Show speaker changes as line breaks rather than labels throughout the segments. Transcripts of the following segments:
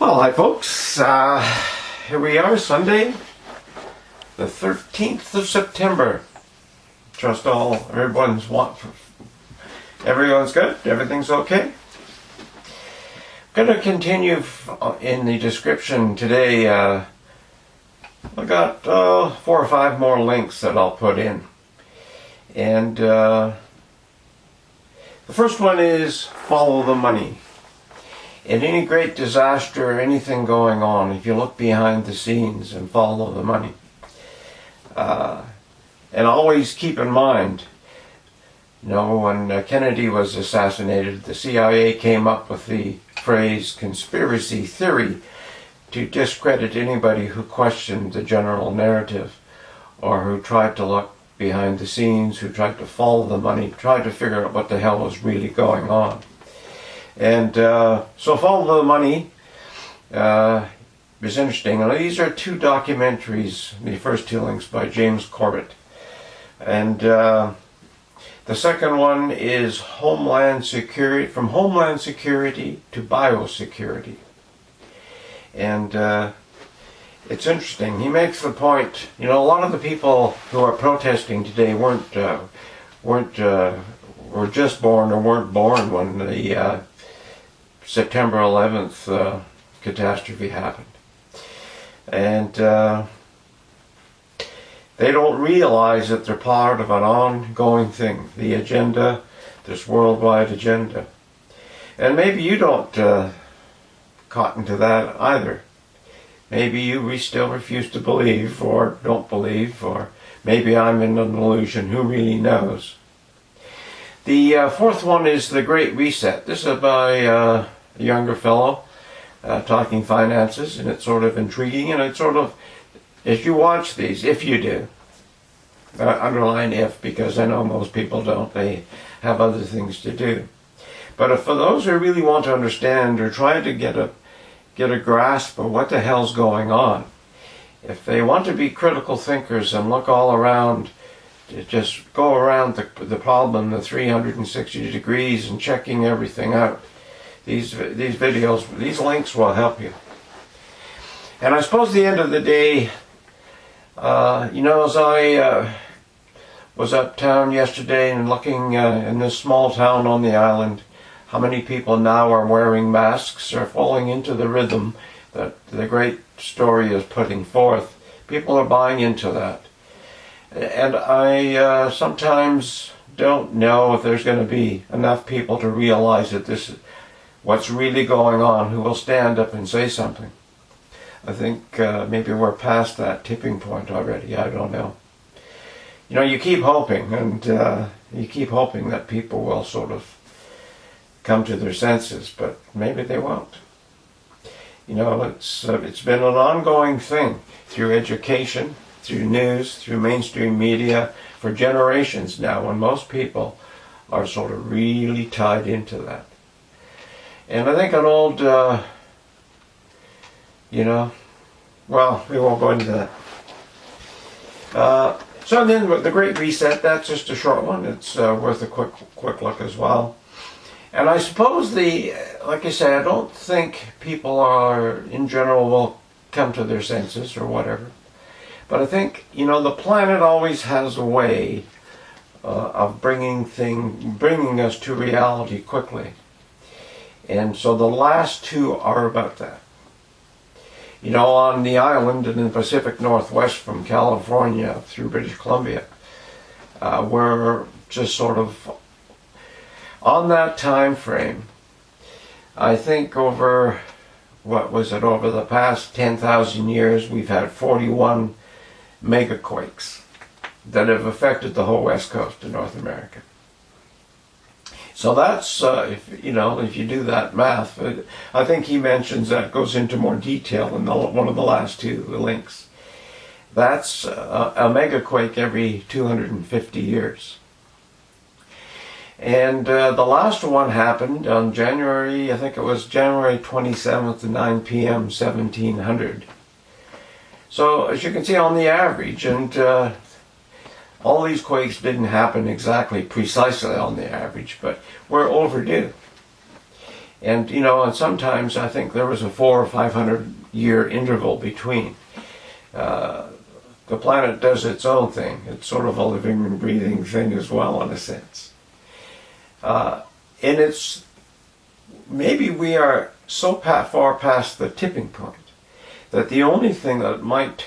Well, hi folks, here we are, Sunday, the 13th of September. Trust everyone's good, everything's okay. I'm going to continue in the description today. I got 4 or 5 more links that I'll put in. And the first one is follow the money. In any great disaster or anything going on, if you look behind the scenes and follow the money, and always keep in mind, when Kennedy was assassinated, the CIA came up with the phrase conspiracy theory to discredit anybody who questioned the general narrative or who tried to look behind the scenes, who tried to follow the money, tried to figure out what the hell was really going on. And so Follow the Money is interesting. Now, these are 2 documentaries, the first 2 links by James Corbett. And the second one is Homeland Security, from Homeland Security to Biosecurity. And it's interesting. He makes the point, a lot of the people who are protesting today were just born or weren't born when the September 11th catastrophe happened. And they don't realize that they're part of an ongoing thing, the agenda, this worldwide agenda. And maybe you don't cotton to that either. Maybe you still refuse to believe or don't believe, or maybe I'm in an illusion, who really knows. The fourth one is The Great Reset. This is by a younger fellow talking finances, and it's sort of intriguing, and it's sort of, as you watch these, if you do, underline if, because I know most people don't, they have other things to do. But for those who really want to understand or try to get a grasp of what the hell's going on, if they want to be critical thinkers and look all around, just go around the problem, the 360 degrees, and checking everything out, these videos, these links will help you. And I suppose at the end of the day, as I was uptown yesterday and looking in this small town on the island, how many people now are wearing masks or falling into the rhythm that the great story is putting forth. People are buying into that. And I sometimes don't know if there's going to be enough people to realize that this is what's really going on, who will stand up and say something. I think maybe we're past that tipping point already. I don't know. You keep hoping, and you keep hoping that people will sort of come to their senses, but maybe they won't. It's been an ongoing thing through education, through news, through mainstream media for generations now, when most people are sort of really tied into that. And I think an old, well, we won't go into that. So then with The Great Reset, that's just a short one. It's worth a quick look as well. And I suppose like I said, I don't think people in general will come to their senses or whatever. But I think, the planet always has a way of bringing us to reality quickly. And so the last 2 are about that. On the island in the Pacific Northwest from California through British Columbia, we're just sort of on that time frame. I think over the past 10,000 years, we've had 41 megaquakes that have affected the whole west coast of North America. So that's, if you do that math, I think he mentions that, goes into more detail in one of the last 2 links. That's a megaquake every 250 years. And the last one happened on January 27th at 9 p.m. 1700. So as you can see, on the average, and all these quakes didn't happen exactly precisely on the average, but we're overdue. And, and sometimes I think there was a 400 or 500 year interval between. The planet does its own thing. It's sort of a living and breathing thing as well, in a sense. And it's, maybe we are so far past the tipping point that the only thing that might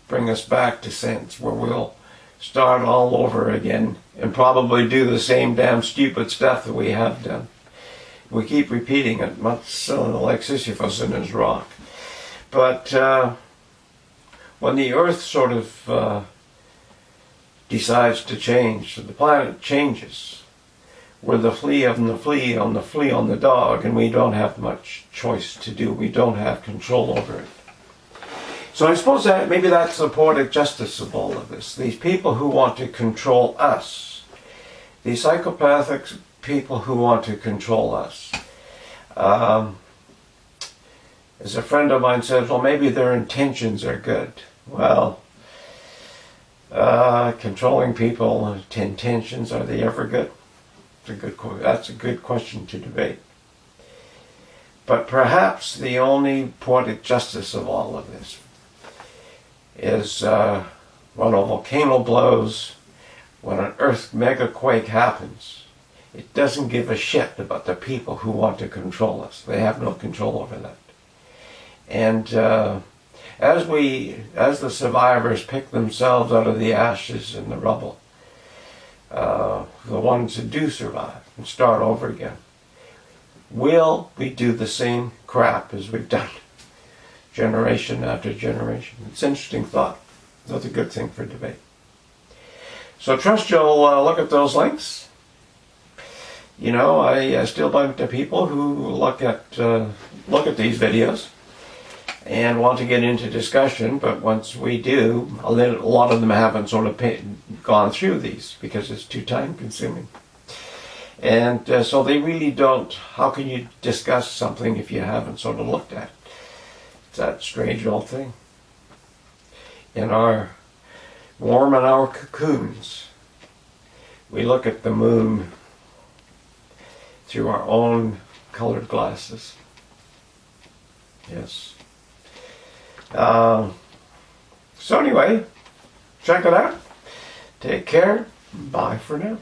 bring us back to sense, where we'll start all over again and probably do the same damn stupid stuff that we have done. We keep repeating it, much like Sisyphus and his rock. But when the Earth sort of decides to change, so the planet changes, we're the flea on the flea on the flea on the dog, and we don't have much choice to do. We don't have control over it. So I suppose that maybe that's the poetic justice of all of this. These people who want to control us, these psychopathic people who want to control us. As a friend of mine said, well, maybe their intentions are good. Well, controlling people, intentions, are they ever good? That's a good question to debate. But perhaps the only poetic justice of all of this is when a volcano blows, when an earth megaquake happens, it doesn't give a shit about the people who want to control us. They have no control over that. And as the survivors pick themselves out of the ashes and the rubble, the ones who do survive and start over again, will we do the same crap as we've done generation after generation? It's an interesting thought. That's a good thing for debate. So trust you'll look at those links. I still bump into people who look at these videos and want to get into discussion, but once we do, a lot of them haven't sort of gone through these because it's too time consuming. And so they really don't. How can you discuss something if you haven't sort of looked at it? It's that strange old thing. In our warm in our cocoons, we look at the moon through our own colored glasses. Yes. So anyway, check it out. Take care. Bye for now.